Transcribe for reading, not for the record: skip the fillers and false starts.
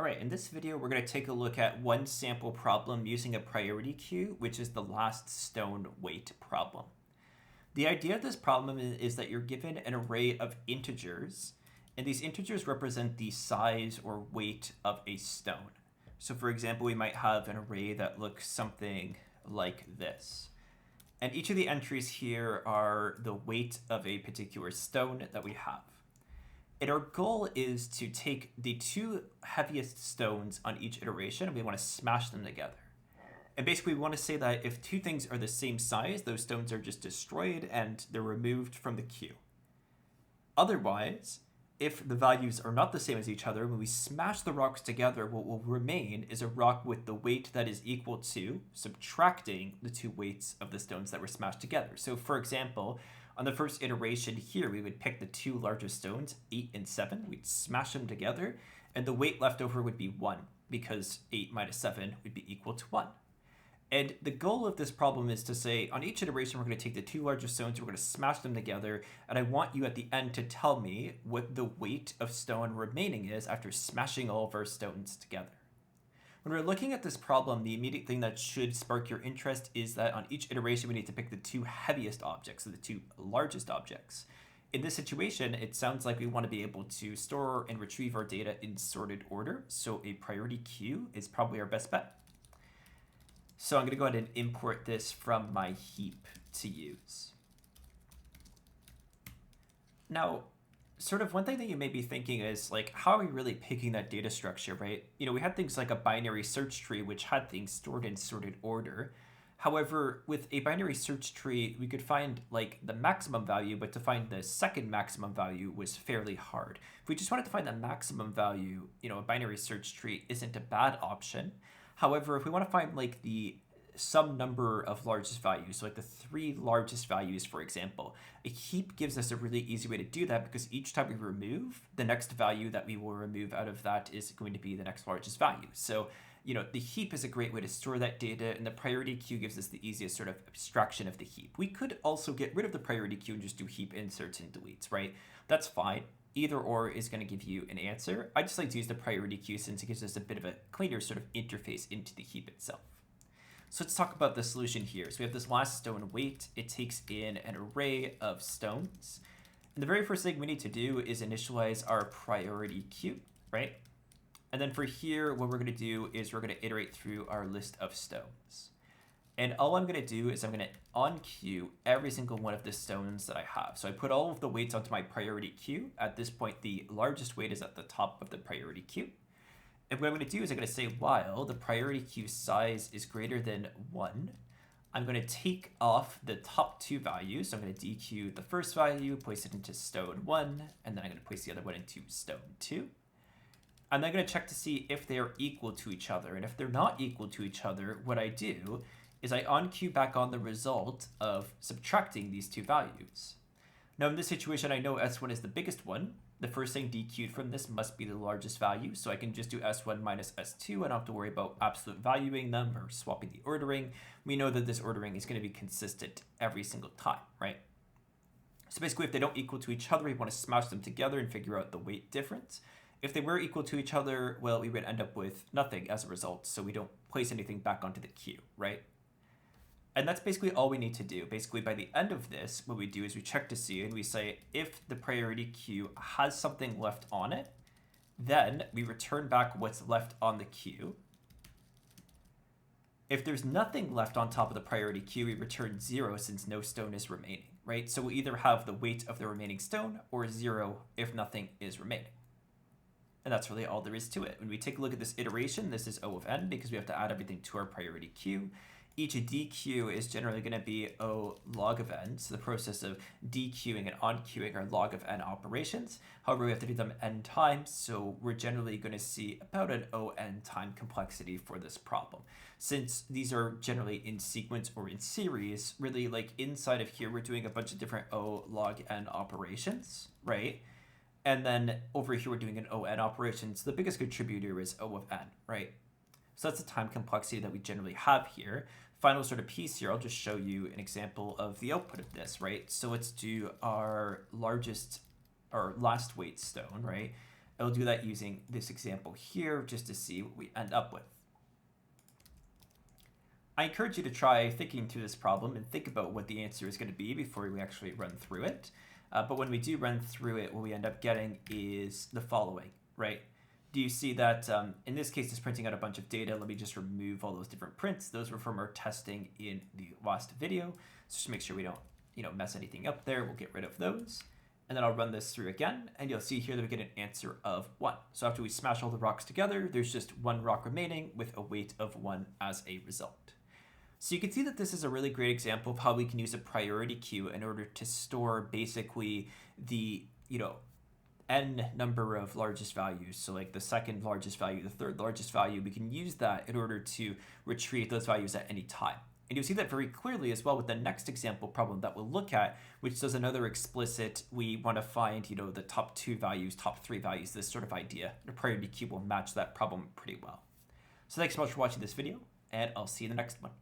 All right, in this video, we're going to take a look at one sample problem using a priority queue, which is the last stone weight problem. The idea of this problem is that you're given an array of integers, and these integers represent the size or weight of a stone. So for example, we might have an array that looks something like this. And each of the entries here are the weight of a particular stone that we have. And our goal is to take the two heaviest stones on each iteration and we want to smash them together. And basically we want to say that if two things are the same size, those stones are just destroyed and they're removed from the queue. Otherwise, if the values are not the same as each other, when we smash the rocks together, what will remain is a rock with the weight that is equal to subtracting the two weights of the stones that were smashed together. So for example, on the first iteration here, we would pick the two largest stones, 8 and 7. We'd smash them together, and the weight left over would be 1, because 8 minus 7 would be equal to 1. And the goal of this problem is to say, on each iteration, we're going to take the two largest stones, we're going to smash them together, and I want you at the end to tell me what the weight of stone remaining is after smashing all of our stones together. When we're looking at this problem, the immediate thing that should spark your interest is that on each iteration, we need to pick the two heaviest objects, so the two largest objects. In this situation, it sounds like we want to be able to store and retrieve our data in sorted order, so a priority queue is probably our best bet. So I'm going to go ahead and import this from my heap to use. Now, sort of one thing that you may be thinking is, like, how are we really picking that data structure, right? You know, we had things like a binary search tree, which had things stored in sorted order. However, with a binary search tree, we could find, like, the maximum value, but to find the second maximum value was fairly hard. If we just wanted to find the maximum value, you know, a binary search tree isn't a bad option. However, if we want to find, like, the some number of largest values, so like the 3 largest values, for example, a heap gives us a really easy way to do that because each time we remove, the next value that we will remove out of that is going to be the next largest value. So, you know, the heap is a great way to store that data, and the priority queue gives us the easiest sort of abstraction of the heap. We could also get rid of the priority queue and just do heap inserts and deletes, right? That's fine. Either or is going to give you an answer. I just like to use the priority queue since it gives us a bit of a cleaner sort of interface into the heap itself. So let's talk about the solution here. So we have this last stone weight. It takes in an array of stones. And the very first thing we need to do is initialize our priority queue, right? And then for here, what we're going to do is we're going to iterate through our list of stones. And all I'm going to do is I'm going to on-queue every single one of the stones that I have. So I put all of the weights onto my priority queue. At this point, the largest weight is at the top of the priority queue. And what I'm going to do is I'm going to say while the priority queue size is greater than 1, I'm going to take off the top 2 values. So I'm going to dequeue the first value, place it into stone 1, and then I'm going to place the other one into stone 2. I'm then going to check to see if they are equal to each other. And if they're not equal to each other, what I do is I on-queue back on the result of subtracting these 2 values. Now in this situation, I know S1 is the biggest one. The first thing dequeued from this must be the largest value, so I can just do S1 minus S2. I don't have to worry about absolute valuing them or swapping the ordering. We know that this ordering is going to be consistent every single time, right? So basically, if they don't equal to each other, we want to smash them together and figure out the weight difference. If they were equal to each other, well, we would end up with nothing as a result, so we don't place anything back onto the queue, right? And that's basically all we need to do. Basically, by the end of this, what we do is we check to see, and we say if the priority queue has something left on it, then we return back what's left on the queue. If there's nothing left on top of the priority queue, we return 0 since no stone is remaining, right? So we either have the weight of the remaining stone or 0 if nothing is remaining. And that's really all there is to it. When we take a look at this iteration, this is O of n because we have to add everything to our priority queue. Each dequeue is generally going to be O log of n. So the process of dequeuing and on-queuing are log of n operations. However, we have to do them n times, so we're generally going to see about an O(n) time complexity for this problem. Since these are generally in sequence or in series, really like inside of here, we're doing a bunch of different O log n operations, right? And then over here, we're doing an O(n) operation. So the biggest contributor is O of n, right? So that's the time complexity that we generally have here. Final sort of piece here, I'll just show you an example of the output of this, right? So let's do our last weight stone, right? I'll do that using this example here just to see what we end up with. I encourage you to try thinking through this problem and think about what the answer is going to be before we actually run through it. But when we do run through it, what we end up getting is the following, right? Do you see that in this case, it's printing out a bunch of data. Let me just remove all those different prints. Those were from our testing in the last video. So just make sure we don't mess anything up there. We'll get rid of those. And then I'll run this through again, and you'll see here that we get an answer of 1. So after we smash all the rocks together, there's just 1 rock remaining with a weight of 1 as a result. So you can see that this is a really great example of how we can use a priority queue in order to store basically the, n number of largest values. So like the second largest value, the third largest value, we can use that in order to retrieve those values at any time. And you'll see that very clearly as well with the next example problem that we'll look at, which does another explicit, we want to find, the top 2 values, top 3 values, this sort of idea. And a priority queue will match that problem pretty well. So thanks so much for watching this video, and I'll see you in the next one.